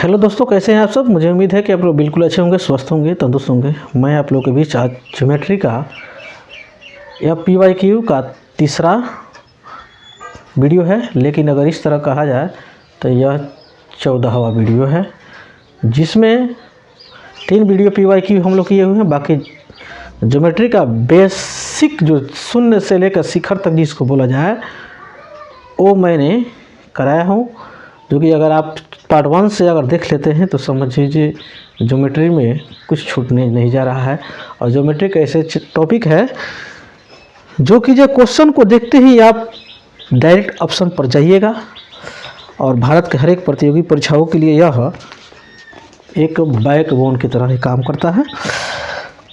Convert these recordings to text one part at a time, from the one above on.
Hello दोस्तों, कैसे हैं आप सब। मुझे उम्मीद है कि आप लोग बिल्कुल अच्छे होंगे, स्वस्थ होंगे, तंदुरुस्त होंगे। मैं आप लोगों के बीच आज ज्योमेट्री का या PYQ का तीसरा वीडियो है, लेकिन अगर इस तरह कहा जाए तो यह 14वां वीडियो है, जिसमें 3 वीडियो PYQ हम लोग किए हुए हैं। बाकी ज्योमेट्री का बेसिक जो शून्य से लेकर शिखर तक जिसको बोला जाए वो मैंने कराया हूँ, जो कि अगर आप पार्ट 1 से अगर देख लेते हैं तो समझ लीजिए ज्योमेट्री में कुछ छूटने नहीं जा रहा है। और ज्योमेट्री का ऐसे टॉपिक है जो कि जो क्वेश्चन को देखते ही आप डायरेक्ट ऑप्शन पर जाइएगा। और भारत के हर एक प्रतियोगी परीक्षाओं के लिए यह एक बैकबोन की तरह ही काम करता है।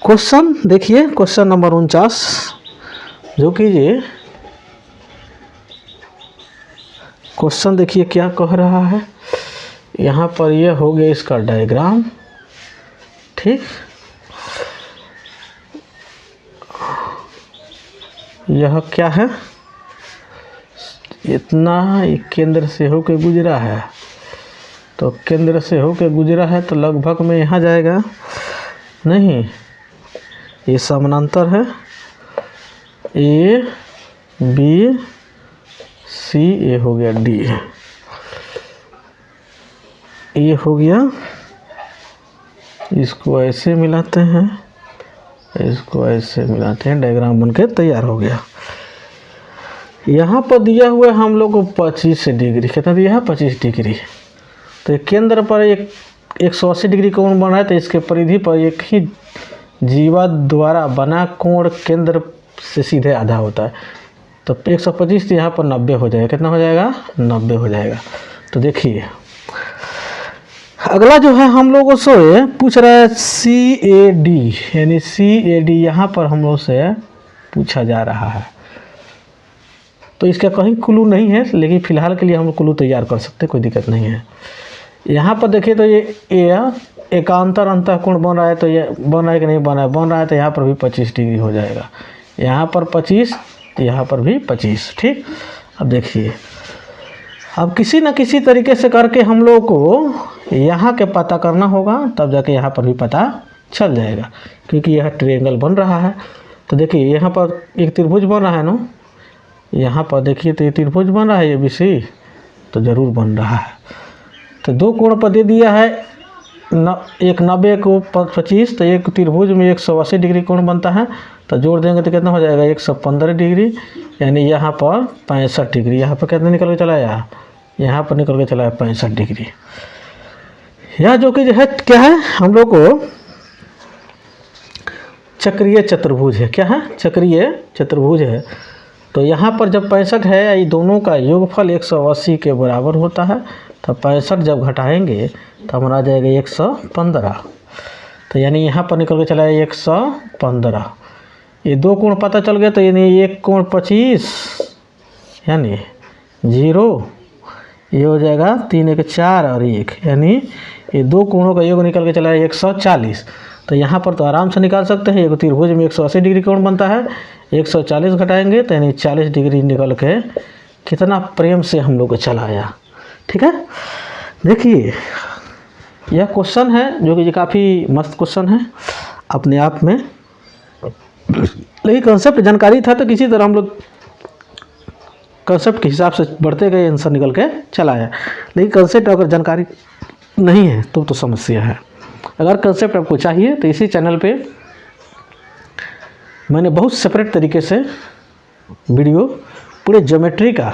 क्वेश्चन देखिए, क्वेश्चन नंबर 49, जो कि ये क्वेश्चन देखिए क्या कह रहा है। यहाँ पर यह हो गया इसका डायग्राम, ठीक। यह क्या है, इतना एक केंद्र से होकर गुजरा है, तो केंद्र से होकर गुजरा है तो लगभग में यहाँ जाएगा नहीं, ये समानांतर है। ABC ये हो गया D, ये हो गया, इसको ऐसे मिलाते हैं, इसको ऐसे मिलाते हैं, डायग्राम बनके तैयार हो गया। यहाँ पर दिया हुआ है हम लोग को 25 डिग्री, कितना दिया है 25 डिग्री। तो केंद्र पर एक 180 डिग्री कोण बना है, तो इसके परिधि पर एक ही जीवा द्वारा बना कोण केंद्र से सीधे आधा होता है। तो 125 यहाँ पर 90 हो जाएगा, कितना हो जाएगा 90 हो जाएगा। तो देखिए अगला जो है हम लोगों से पूछ रहा है CAD, यानी CAD यहाँ पर हम लोग से पूछा जा रहा है। तो इसका कहीं क्लू नहीं है, लेकिन फिलहाल के लिए हम लोग क्लू तैयार कर सकते हैं, कोई दिक्कत नहीं है। यहाँ पर देखिए तो ये एकांतर अंतःकोण बन रहा है, तो ये बन रहा है कि नहीं बन रहा है, तो यहाँ पर भी 25 डिग्री हो जाएगा। यहाँ पर 25, तो यहाँ पर भी 25, ठीक। अब देखिए, अब किसी न किसी तरीके से करके हम लोग को यहाँ के पता करना होगा, तब जाके यहाँ पर भी पता चल जाएगा, क्योंकि यह ट्रायंगल बन रहा है। तो देखिए यहाँ पर एक त्रिभुज बन रहा है ना, यहाँ पर देखिए तो ये त्रिभुज बन रहा है ABC, तो ज़रूर बन रहा है। तो 2 कोण पर दे दिया है, एक 90 को 25, तो एक त्रिभुज में 180 डिग्री कोण बनता है, तो जोड़ देंगे तो कितना हो जाएगा 115 डिग्री, यानी यहाँ पर 65 डिग्री। यहाँ पर कितना निकल के चला आया, यहाँ पर निकल के चला 65 डिग्री। यह जो कि जो है क्या है, हम लोग को चक्रीय चतुर्भुज है। क्या है, चक्रीय चतुर्भुज है। तो यहाँ पर जब 65 है, ये दोनों का योगफल 180 के बराबर होता है, तो 65 जब घटाएंगे तो हमारा आ जाएगा 115। तो यानी यहाँ पर निकल के चला है 115। ये 2 कोण पता चल गया, तो यानी एक कोण 25 यानी 0, ये हो जाएगा 3 1 4 और 1, यानी ये 2 कोणों का योग निकल के चला है 140। तो यहाँ पर तो आराम से निकाल सकते हैं, एक त्रिभुज में 180 डिग्री कोण बनता है, 140 घटाएंगे तो यानी 40 डिग्री निकल के कितना प्रेम से हम लोग को चला आया, ठीक है। देखिए यह क्वेश्चन है जो कि काफ़ी मस्त क्वेश्चन है अपने आप में, लेकिन कंसेप्ट जानकारी था तो किसी तरह हम लोग कंसेप्ट के हिसाब से बढ़ते गए, आंसर निकल के चला आया। लेकिन कंसेप्ट अगर जानकारी नहीं है तो समस्या है। अगर कंसेप्ट आपको चाहिए तो इसी चैनल पे मैंने बहुत सेपरेट तरीके से वीडियो पूरे ज्योमेट्री का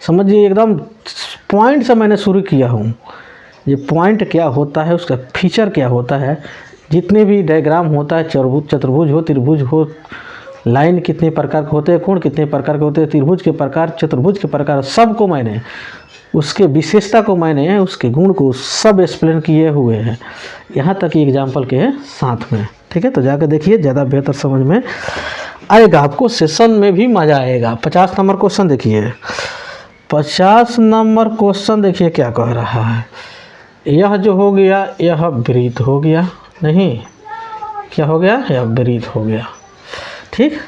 समझिए एकदम पॉइंट से मैंने शुरू किया हूँ। ये पॉइंट क्या होता है, उसका फीचर क्या होता है, जितने भी डायग्राम होता है, चतुर्भुज हो, त्रिभुज हो, लाइन कितने प्रकार के होते हैं, कोण कितने प्रकार के होते हैं, त्रिभुज के प्रकार, चतुर्भुज के प्रकार, सबको मैंने उसके विशेषता को मैंने उसके गुण को सब एक्सप्लेन किए हुए हैं, यहाँ तक कि एग्जाम्पल के साथ में, ठीक है। तो जाकर देखिए, ज़्यादा बेहतर समझ में आएगा आपको, सेशन में भी मज़ा आएगा। 50 नंबर क्वेश्चन देखिए, 50 नंबर क्वेश्चन देखिए क्या कह रहा है। यह जो हो गया यह वृत्त हो गया, नहीं क्या हो गया, यह वृत्त हो गया, ठीक।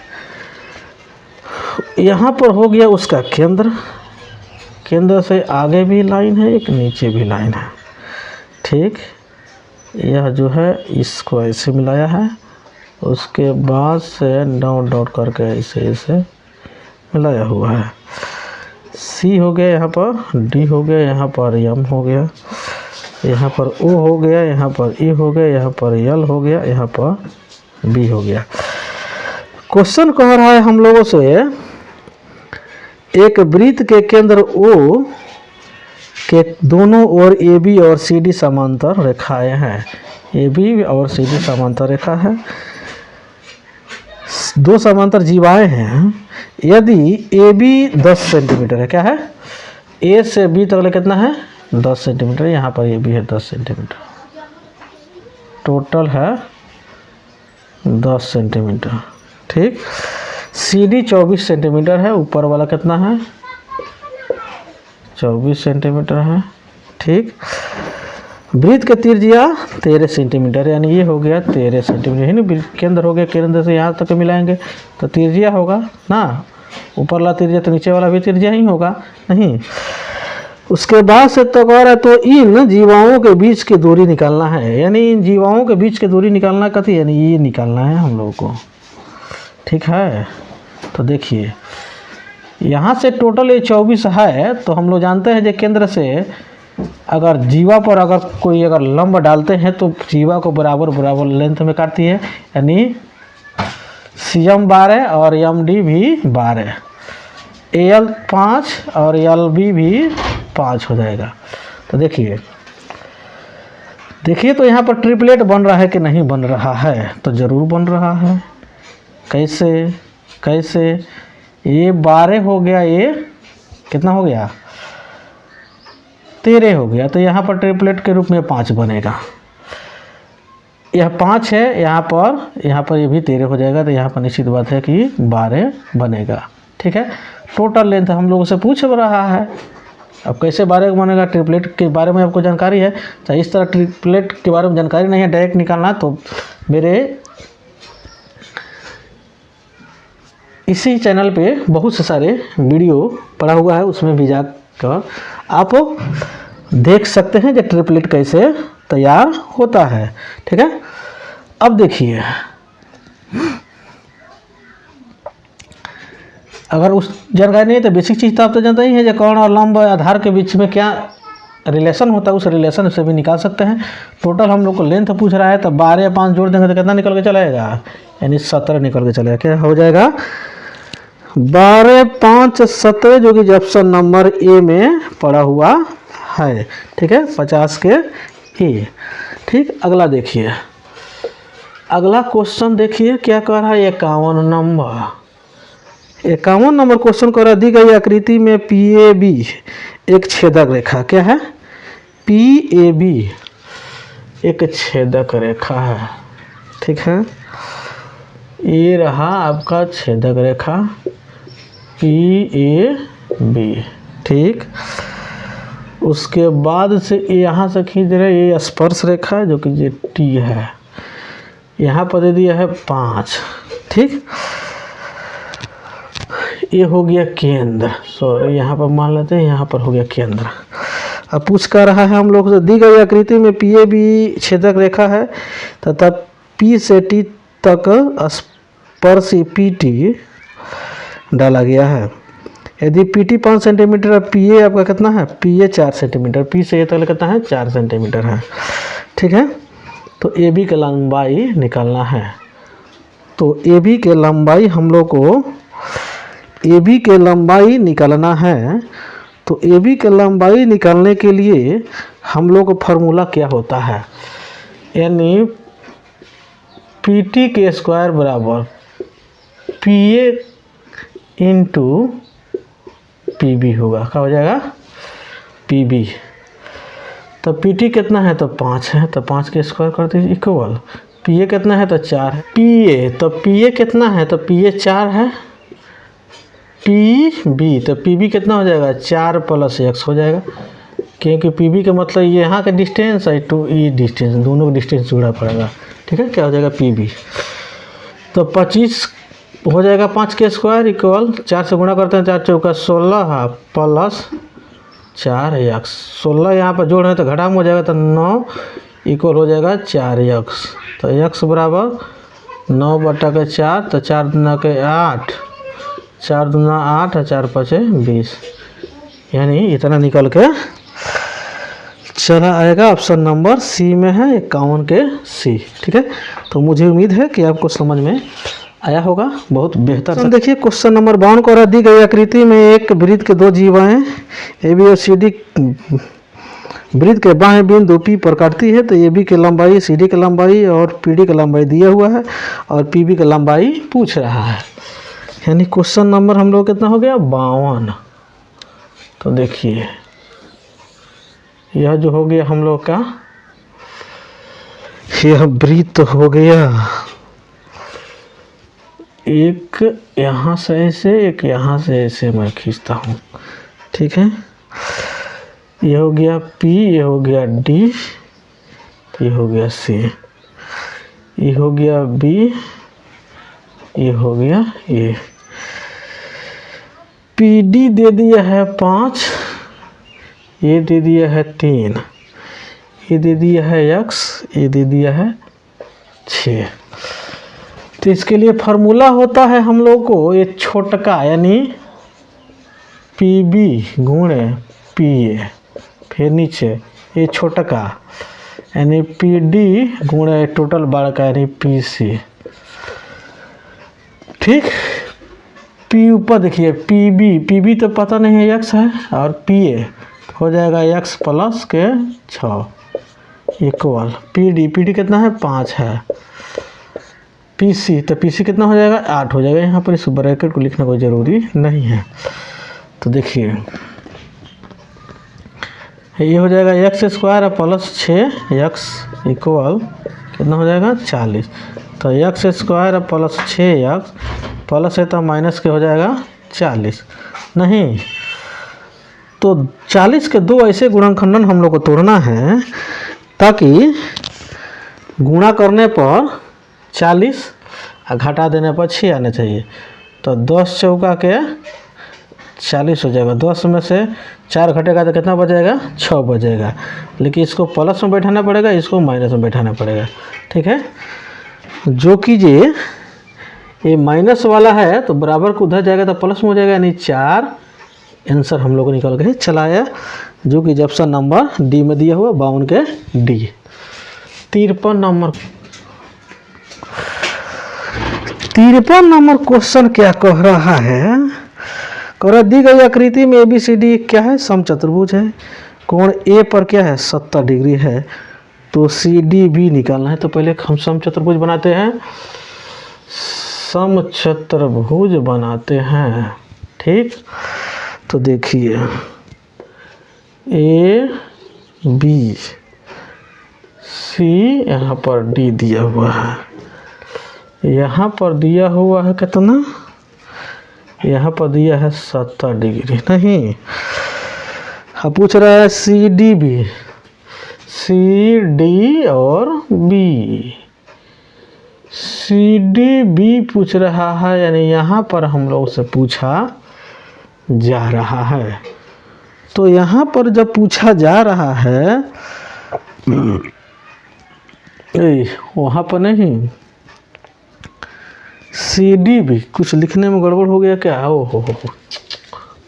यहाँ पर हो गया उसका केंद्र, केंद्र से आगे भी लाइन है, एक नीचे भी लाइन है। ठीक। यह जो है इसको ऐसे मिलाया है, उसके बाद से डॉट डॉट करके ऐसे मिलाया हुआ है। सी हो गया यहाँ पर, डी हो गया यहाँ पर, एम हो गया यहाँ पर, ओ हो गया यहाँ पर, ई हो गया यहाँ पर, एल हो गया यहाँ पर, बी हो गया। क्वेश्चन कह रहा है हम लोगों से एक वृत्त के केंद्र ओ के दोनों ओर ए बी और सी डी समांतर रेखाएं हैं। ए बी और सी डी समांतर रेखा है, दो समांतर जीवाएं हैं। यदि ए बी 10 सेंटीमीटर है, क्या है, ए से बी तक कितना है 10 सेंटीमीटर, यहाँ पर ए बी है 10 सेंटीमीटर, टोटल है 10 सेंटीमीटर, ठीक। सी डी 24 सेंटीमीटर है, ऊपर वाला कितना है 24 सेंटीमीटर है, ठीक। वृत्त के त्रिज्या 13 सेंटीमीटर, यानी ये हो गया 13 सेंटीमीटर, है ना। केंद्र हो गया, केंद्र से यहाँ तक मिलाएंगे तो त्रिज्या होगा ना, ऊपर वाला त्रिज्या तो नीचे वाला भी त्रिज्या ही होगा, नहीं। उसके बाद से तो कह रहा है तो इन जीवाओं के बीच की दूरी निकालना है, यानी इन जीवाओं के बीच की दूरी निकालना कथी, यानी ये निकालना है हम लोगों को, ठीक है। तो देखिए यहाँ से टोटल ये 24 है, तो हम लोग जानते हैं जो केंद्र से अगर जीवा पर अगर कोई अगर लंब डालते हैं तो जीवा को बराबर बराबर लेंथ में काटती है, यानी सी एम 12 और एम डी भी 12, ए एल 5 और एल बी भी 5 हो जाएगा। तो देखिए तो यहाँ पर ट्रिपलेट बन रहा है कि नहीं बन रहा है, तो ज़रूर बन रहा है। कैसे ये 12 हो गया, ये कितना हो गया 13 हो गया, तो यहाँ पर ट्रिपलेट के रूप में 5 बनेगा। यह 5 है, यहाँ पर ये भी 13 हो जाएगा, तो यहाँ पर निश्चित बात है कि 12 बनेगा, ठीक है। टोटल लेंथ हम लोगों से पूछ रहा है, अब कैसे 12 बनेगा, ट्रिपलेट के बारे में आपको जानकारी है, चाहे इस तरह ट्रिपलेट के बारे में जानकारी नहीं है, डायरेक्ट निकालना, तो मेरे इसी चैनल पे बहुत से सारे वीडियो पड़ा हुआ है, उसमें भी जाकर आप देख सकते हैं कि ट्रिपलेट कैसे तैयार होता है, ठीक है। अब देखिए अगर उस जानकारी नहीं है तो बेसिक चीज़ तो आप तो जानते ही हैं जो कोण और लंब आधार के बीच में क्या रिलेशन होता है, उस रिलेशन से भी निकाल सकते हैं। टोटल हम लोग को लेंथ पूछ रहा है, तो 12 या 5 जोड़ देंगे तो कितना निकल के चलाएगा, यानी 17 निकल के चलेगा। क्या हो जाएगा 12 5 17, जो कि ऑप्शन नंबर ए में पड़ा हुआ है, ठीक है, 50 के ए, ठीक। अगला देखिए, अगला क्वेश्चन देखिए क्या कह रहा है, 51 नंबर क्वेश्चन कह रहा है दी गई आकृति में पी ए बी एक छेदक रेखा, क्या है पी ए बी एक छेदक रेखा है, ठीक है। ये रहा आपका छेदक रेखा पी ए बी, ठीक। उसके बाद से यहाँ से खींच रहे, ये स्पर्श रेखा है जो कि ये टी है, यहाँ पर दे दिया है 5, ठीक। ये हो गया केंद्र, सॉरी यहाँ पर मान लेते हैं, यहाँ पर हो गया केंद्र। अब पूछ कर रहा है हम लोग से दी गई आकृति में पी ए बी छेदक रेखा है तथा पी से टी तक स्पर्शी पी टी डाला गया है। यदि पी टी 5 सेंटीमीटर है, पी ए आपका कितना है, पी ए 4 सेंटीमीटर, पी से ए तक कितना है 4 सेंटीमीटर है, ठीक है। तो ए बी की लंबाई निकालना है, तो ए बी के लंबाई हम लोग को ए बी के लंबाई निकालना है। तो ए बी के लंबाई निकालने के लिए हम लोग को फार्मूला क्या होता है, यानी पी टी के स्क्वायर बराबर P A into P B होगा, क्या हो जाएगा पी बी। तो पी टी कितना है, तो 5 है, तो 5 के स्क्वायर कर दीजिए इक्वल, पी ए कितना है, तो 4 है, पी ए तो पी ए कितना है, तो पी ए 4 है, पी बी तो पी बी कितना हो जाएगा 4 + x हो जाएगा, क्योंकि पी बी का मतलब ये यहाँ का डिस्टेंस है टू ई डिस्टेंस, दोनों का डिस्टेंस जुड़ा पड़ेगा, ठीक है। क्या हो जाएगा पी बी, तो 25 हो जाएगा 5 के स्क्वायर इक्वल 4 से गुणा करते हैं, 4 चौका 16 + 4x। 16 यहाँ पर जोड़ है तो घटा में हो जाएगा, तो 9 इक्वल हो जाएगा 4x। तो x बराबर 9/4, तो 4 दूना के 8, 4 दूना 8 और 4 पचे 20, यानी इतना निकल के चला आएगा। ऑप्शन नंबर सी में है 51 के सी। ठीक है, तो मुझे उम्मीद है कि आपको समझ में आया होगा, बहुत बेहतर। तो देखिए क्वेश्चन नंबर 52 को दी गई आकृति में एक वृत्त के दो जीवाएं ए बी और सी डी वृत्त के बाएं बिंदु पी पर काटती है, तो ए बी की लंबाई, सी डी की लंबाई और पी डी की लंबाई दिया हुआ है और पी बी की लंबाई पूछ रहा है। यानी क्वेश्चन नंबर हम लोग कितना हो गया, 52। तो देखिए यह जो हो गया हम लोग का, यह वृत्त हो गया, एक यहाँ से ऐसे, एक यहाँ से ऐसे मैं खींचता हूँ। ठीक है, ये हो गया P, ये हो गया D, ये हो गया C, ये हो गया B, ये हो गया A। PD दे दिया है 5, ये दे दिया है 3, ये दे दिया है x, ये दे दिया है 6। तो इसके लिए फार्मूला होता है हम लोग को, ये छोटका यानी PB गुणे PA, फिर नीचे ये छोटका यानी PD गुणे टोटल बार का यानी PC। ठीक, P ऊपर देखिए PB तो पता नहीं है x है, और PA हो जाएगा x प्लस के 6 इक्वल PD कितना है 5 है, PC तो PC कितना हो जाएगा 8 हो जाएगा। यहाँ पर इस ब्रैकेट को लिखना कोई ज़रूरी नहीं है। तो देखिए ये हो जाएगा x² प्लस 6x इक्वल कितना हो जाएगा 40। तो x² प्लस 6x प्लस है तो माइनस के हो जाएगा 40, नहीं तो 40 के दो ऐसे गुणनखंडन हम लोग को तोड़ना है ताकि गुणा करने पर 40 और घटा देने पर 6 आना चाहिए। तो 10 चौका के 40 हो जाएगा, 10 में से 4 घटेगा तो कितना बचेगा 6 बचेगा, लेकिन इसको प्लस में बैठाना पड़ेगा, इसको माइनस में बैठाना पड़ेगा। ठीक है, जो कीजिए ये माइनस वाला है तो बराबर को उधर जाएगा तो प्लस में हो जाएगा, यानी 4 आंसर हम लोग को निकल के चलाया, जो कि ऑप्शन नंबर डी में दिया हुआ 52 के डी। 53 नंबर क्वेश्चन क्या कह रहा है, कह दी गई आकृति में ABCD क्या है, समचतुर्भुज है, कोण A पर क्या है 70 डिग्री है, तो CDB निकालना है। तो पहले हम समचतुर्भुज बनाते हैं, समचतुर्भुज बनाते हैं। ठीक, तो देखिए ABC, यहाँ पर D दिया हुआ है, यहाँ पर दिया हुआ है कितना, यहाँ पर दिया है 70 डिग्री, नहीं अब पूछ रहा है CDB, CD और B, CDB पूछ रहा है, यानी यहाँ पर हम लोग से पूछा जा रहा है। तो यहाँ पर जब पूछा जा रहा है, वहाँ पर नहीं, CDB कुछ लिखने में गड़बड़ हो गया क्या, हो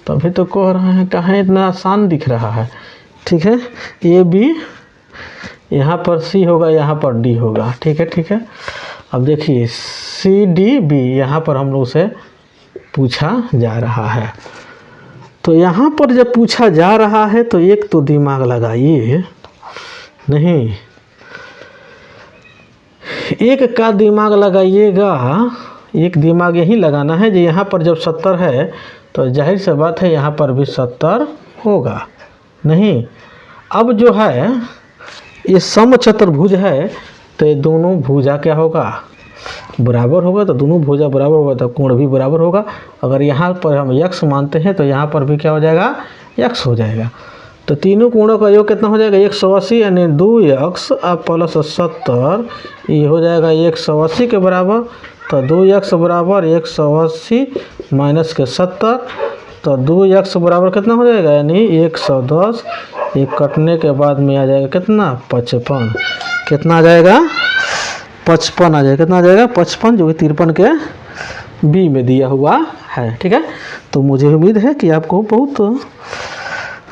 तभी तो कह रहे हैं कहाँ इतना आसान दिख रहा है। ठीक है, AB यहाँ पर C होगा, यहाँ पर D होगा। ठीक है, ठीक है, अब देखिए CDB यहाँ पर हम लोग से पूछा जा रहा है, तो यहाँ पर जब पूछा जा रहा है तो एक तो दिमाग लगाइए, नहीं एक का दिमाग लगाइएगा, एक दिमाग यही लगाना है, जो यहाँ पर जब 70 है तो जाहिर सी बात है यहाँ पर भी 70 होगा, नहीं अब जो है ये समचतुर्भुज है, तो ये दोनों भुजा क्या होगा बराबर होगा, तो दोनों भुजा बराबर होगा तो कोण भी बराबर होगा। अगर यहाँ पर हम x मानते हैं तो यहाँ पर भी क्या हो जाएगा x हो जाएगा। तो तीनों कोणों का योग कितना हो जाएगा 180, यानी 2x प्लस 70, ये हो जाएगा 180 के बराबर। तो 2x बराबर 180 माइनस के 70, तो 2x बराबर कितना हो जाएगा, यानी 110। एक कटने के बाद में आ जाएगा कितना, 55। कितना आ जाएगा, 55 आ जाएगा। कितना आ जाएगा, 55, जो कि 53 के बी में दिया हुआ है। ठीक है, तो मुझे उम्मीद है कि आपको बहुत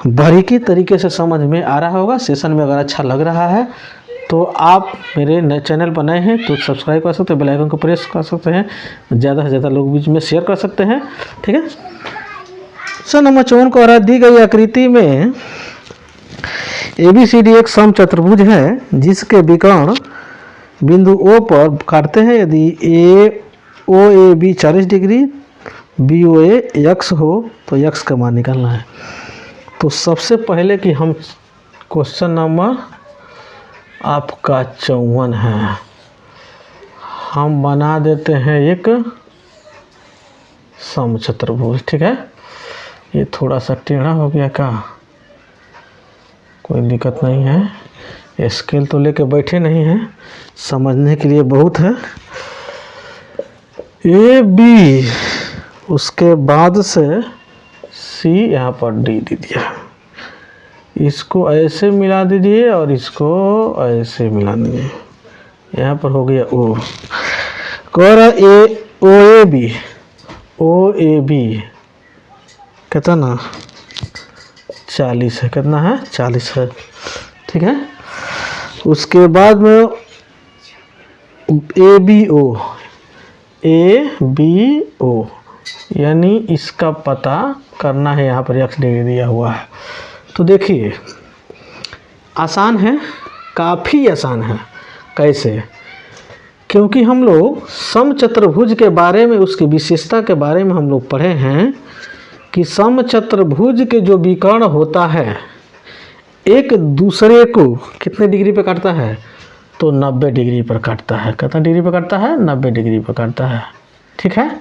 बारीकी तरीके से समझ में आ रहा होगा। सेशन में अगर अच्छा लग रहा है तो आप मेरे नए चैनल पर नए हैं तो सब्सक्राइब कर सकते हैं, बेल आइकन को प्रेस कर सकते हैं, ज़्यादा से ज़्यादा लोग बीच में शेयर कर सकते हैं। ठीक है, क्वेश्चन नंबर 54 को दी गई आकृति में ABCD एक समचतुर्भुज है जिसके विकर्ण बिंदु O पर काटते हैं। यदि OAB 40 डिग्री, BOA x हो तो x का मान निकालना है। तो सबसे पहले कि हम क्वेश्चन नंबर आपका 54 है, हम बना देते हैं एक समचतुर्भुज। ठीक है, ये थोड़ा सा टेढ़ा हो गया का, कोई दिक्कत नहीं है, स्केल तो लेके बैठे नहीं हैं, समझने के लिए बहुत है। AB, उसके बाद से C, यहाँ पर D दे दिया, इसको ऐसे मिला दीजिए और इसको ऐसे मिला दीजिए। यहाँ पर हो गया O। OAB कितना, 40 है। कितना है, 40 है। ठीक है, उसके बाद में ABO, यानी इसका पता करना है। यहाँ पर x डिग्री दिया हुआ है। तो देखिए आसान है, काफ़ी आसान है। कैसे, क्योंकि हम लोग समचतुर्भुज के बारे में, उसकी विशेषता के बारे में हम लोग पढ़े हैं कि समचतुर्भुज के जो विकर्ण होता है एक दूसरे को कितने डिग्री पर काटता है, तो 90 डिग्री पर काटता है। कितना डिग्री पर काटता है, 90 डिग्री पर काटता है। ठीक है,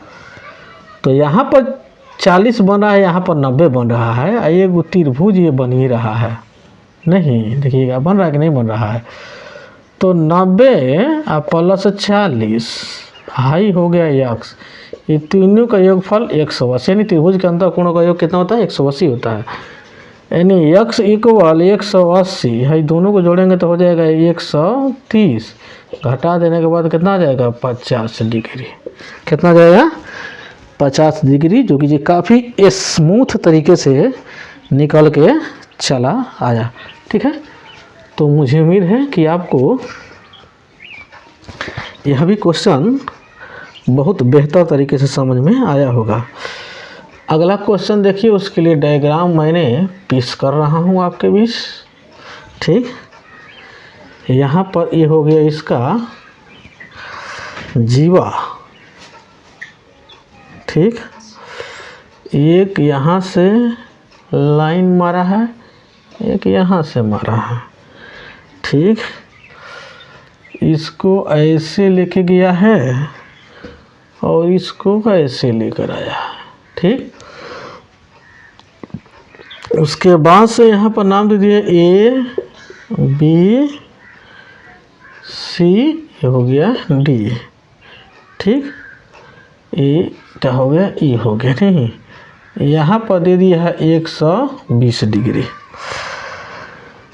तो यहाँ पर 40 बन रहा है, यहाँ पर 90 बन रहा है। एक त्रिभुज ये बन ही रहा है, नहीं देखिएगा बन रहा है कि नहीं बन रहा है। तो 90 प्लस 40 हाई हो गया x, ये तीनों का योगफल 180। यानी त्रिभुज के अंतर कोणों का योग कितना होता है, 180 होता है। यानी x इक्वल 180 है, दोनों को जोड़ेंगे तो हो जाएगा 130। घटा देने के बाद कितना आ जाएगा, 50 डिग्री। कितना जाएगा, 50 डिग्री, जो कि ये काफ़ी स्मूथ तरीके से निकल के चला आया। ठीक है, तो मुझे उम्मीद है कि आपको यह भी क्वेश्चन बहुत बेहतर तरीके से समझ में आया होगा। अगला क्वेश्चन देखिए, उसके लिए डायग्राम मैंने पेश कर रहा हूँ आपके बीच। ठीक, यहाँ पर ये हो गया इसका जीवा। ठीक, एक यहाँ से लाइन मारा है, एक यहाँ से मारा है। ठीक, इसको ऐसे लेके गया है और इसको ऐसे लेकर आया है। ठीक, उसके बाद से यहाँ पर नाम दे दिया A B C, ये हो गया D। ठीक, ये क्या हो गया, E हो गया। नहीं, यहाँ पर दे दिया है 120 डिग्री।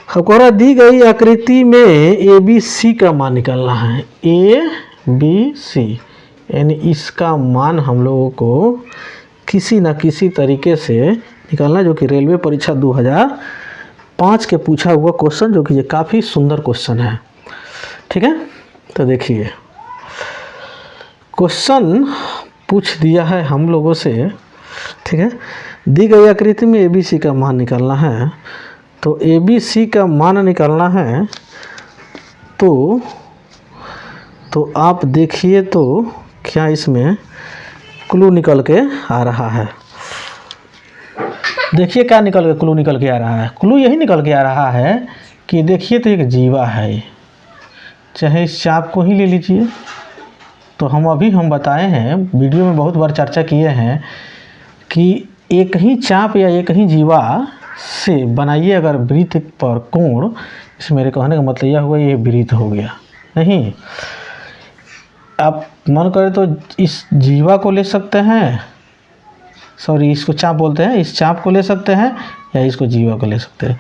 हमारा दी गई आकृति में ABC का मान निकालना है। ABC यानी इसका मान हम लोगों को किसी न किसी तरीके से निकालना, जो कि रेलवे परीक्षा 2005 के पूछा हुआ क्वेश्चन, जो कि ये काफ़ी सुंदर क्वेश्चन है। ठीक है, तो देखिए क्वेश्चन पूछ दिया है हम लोगों से। ठीक है, दी गई आकृति में ABC का मान निकालना है। तो ABC का मान निकालना है तो आप देखिए तो क्या इसमें क्लू निकल के आ रहा है। देखिए क्या निकल के क्लू निकल के आ रहा है। क्लू यही निकल के आ रहा है कि देखिए तो एक जीवा है, चाहे इस चाप को ही ले लीजिए। तो हम बताए हैं, वीडियो में बहुत बार चर्चा किए हैं कि एक ही चाप या एक ही जीवा से बनाइए अगर वृत्त पर कोण, इस मेरे कहने का मतलब यह हुआ ये वृत्त हो गया। नहीं, आप मन करे तो इस जीवा को ले सकते हैं सॉरी इसको चाप बोलते हैं, इस चाप को ले सकते हैं या इसको जीवा को ले सकते हैं।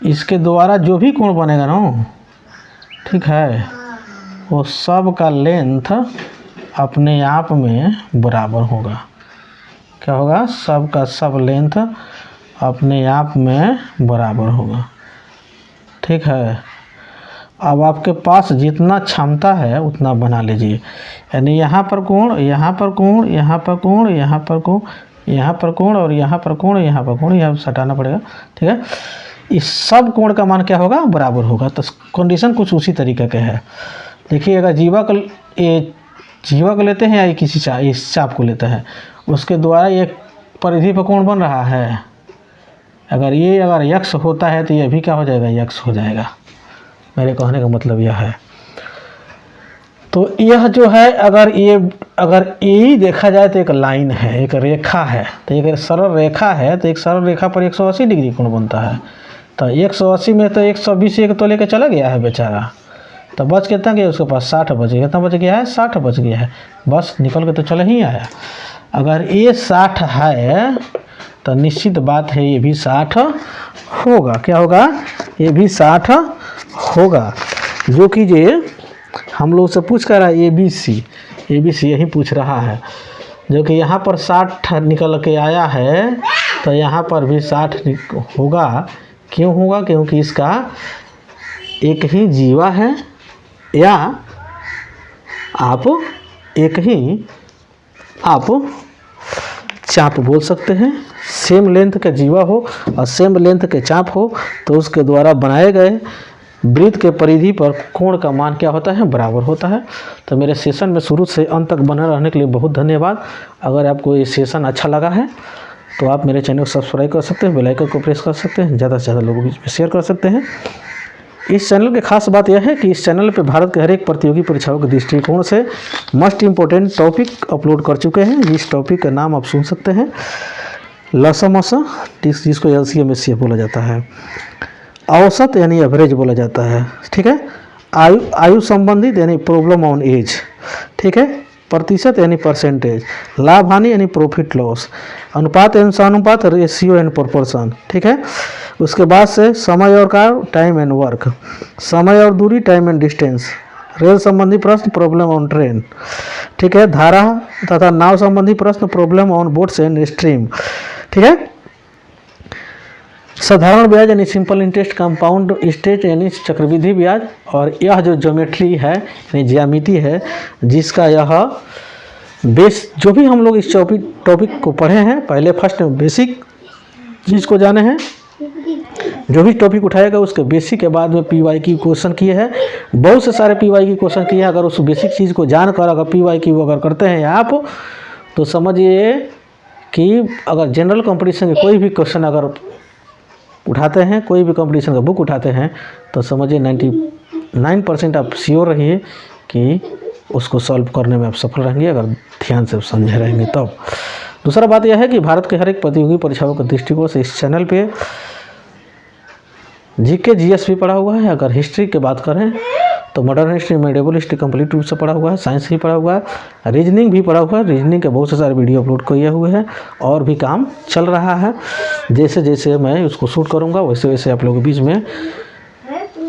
इसके द्वारा जो भी कोण बनेगा ना, ठीक है, वो सब का लेंथ अपने आप में बराबर होगा। क्या होगा? सब का सब लेंथ अपने आप में बराबर होगा, ठीक है। अब आपके पास जितना क्षमता है उतना बना लीजिए, यानी यहाँ पर कोण, यहाँ पर कोण, यहाँ पर कोण, यहाँ पर कोण, यहाँ पर कोण और यहाँ पर कोण, यहाँ पर कोण, यहाँ हटाना पड़ेगा, ठीक है। इस सब कोण का मान क्या होगा? बराबर होगा। तो कंडीशन कुछ उसी तरीके के है। देखिए अगर जीवा को लेते हैं या किसी इस चाप को लेते हैं, उसके द्वारा ये परिधि पर कोण बन रहा है। अगर यक्स होता है तो ये भी क्या हो जाएगा? यक्स हो जाएगा। मेरे कहने का मतलब यह है। तो यह जो है, अगर ये देखा जाए तो एक लाइन है, एक रेखा है। तो एक सरल रेखा है, तो एक सरल रेखा पर 180 डिग्री कोण बनता है। तो 180 में तो 120 एक तो लेके चला गया है बेचारा, तो बच कितना गया उसके पास? 60 बच गया। कितना बच गया है? 60 बच गया है। बस निकल के तो चला ही आया। अगर ये 60 है तो निश्चित बात है ये भी 60 होगा। क्या होगा? ये भी 60 होगा। जो कि ये हम लोग से पूछ कर रहा है ABC यही पूछ रहा है, जो कि यहाँ पर 60 निकल के आया है, तो यहाँ पर भी 60 होगा। क्यों होगा? क्योंकि इसका एक ही जीवा है, या आप एक ही चाप बोल सकते हैं। सेम लेंथ का जीवा हो और सेम लेंथ के चाप हो तो उसके द्वारा बनाए गए वृत्त के परिधि पर कोण का मान क्या होता है? बराबर होता है। तो मेरे सेशन में शुरू से अंत तक बने रहने के लिए बहुत धन्यवाद। अगर आपको ये सेशन अच्छा लगा है तो आप मेरे चैनल को सब्सक्राइब कर सकते हैं, बेल आइकन को प्रेस कर सकते हैं, ज़्यादा से ज़्यादा लोगों के बीच में शेयर कर सकते हैं। इस चैनल की खास बात यह है कि इस चैनल पे भारत के हर एक प्रतियोगी परीक्षाओं के दृष्टिकोण से मोस्ट इम्पोर्टेंट टॉपिक अपलोड कर चुके हैं। जिस टॉपिक का नाम आप सुन सकते हैं, लसमसा, जिसको LCM बोला जाता है, औसत यानी एवरेज बोला जाता है, ठीक है, आयु संबंधित यानी प्रॉब्लम ऑन एज, ठीक है, प्रतिशत यानी परसेंटेज, लाभ हानि यानी प्रॉफिट लॉस, अनुपात एवं समानुपात, रेशियो एंड प्रोपोर्शन, ठीक है। उसके बाद से समय और कार्य, टाइम एंड वर्क, समय और दूरी, टाइम एंड डिस्टेंस, रेल संबंधी प्रश्न, प्रॉब्लम ऑन ट्रेन, ठीक है, धारा तथा नाव संबंधी प्रश्न, problem on boats and stream, ठीक है। साधारण ब्याज यानी सिंपल इंटरेस्ट, कंपाउंड इंटरेस्ट यानी चक्रवृद्धि ब्याज, और यह जो ज्योमेट्री है यानी ज्यामिति है, जिसका यह बेस, जो भी हम लोग इस टॉपिक को पढ़े हैं, पहले फर्स्ट में बेसिक चीज़ को जाने हैं। जो भी टॉपिक उठाएगा उसके बेसिक के बाद में PYQ क्वेश्चन किए हैं, बहुत से सारे PYQ क्वेश्चन किए हैं। अगर उस बेसिक चीज़ को जानकर अगर PYQ अगर करते हैं आप, तो समझिए कि अगर जनरल कंपटीशन के कोई भी क्वेश्चन अगर उठाते हैं, कोई भी कंपटीशन का बुक उठाते हैं, तो समझिए 99% आप श्योर रहिए कि उसको सॉल्व करने में आप सफल रहेंगे, अगर ध्यान से समझे रहेंगे तब। दूसरा बात यह है कि भारत के हर एक प्रतियोगी परीक्षाओं के दृष्टिकोण से इस चैनल पे GK GS भी पढ़ा हुआ है। अगर हिस्ट्री की बात करें तो modern history, medieval history complete रूप से पढ़ा हुआ है, साइंस भी पढ़ा हुआ है, रीजनिंग भी पढ़ा हुआ है। रीजनिंग के बहुत से सारे वीडियो अपलोड किए हुए हैं और भी काम चल रहा है। जैसे जैसे मैं उसको शूट करूँगा वैसे वैसे आप लोगों के बीच में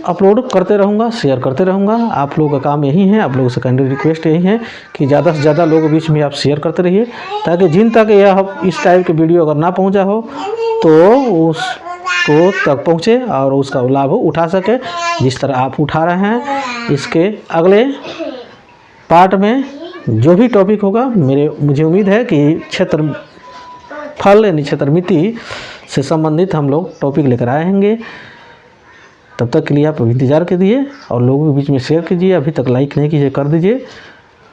अपलोड करते रहूँगा, शेयर करते रहूँगा। आप लोगों का काम यही है, आप लोगों से काइंडली रिक्वेस्ट यही है कि ज़्यादा से ज़्यादा लोगों के बीच में आप शेयर करते रहिए, ताकि जिन तक यह इस टाइप के वीडियो अगर ना पहुँचा हो तो उसको तक पहुँचे और उसका लाभ उठा सके, जिस तरह आप उठा रहे हैं। इसके अगले पार्ट में जो भी टॉपिक होगा, मुझे उम्मीद है कि क्षेत्रफल यानी क्षेत्रमिति से संबंधित हम लोग टॉपिक लेकर आएंगे। तब तक के लिए आप इंतज़ार कीजिए और लोगों के बीच में शेयर कीजिए। अभी तक लाइक नहीं कीजिए, कर दीजिए,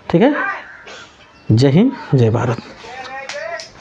ठीक है। जय हिंद, जय भारत।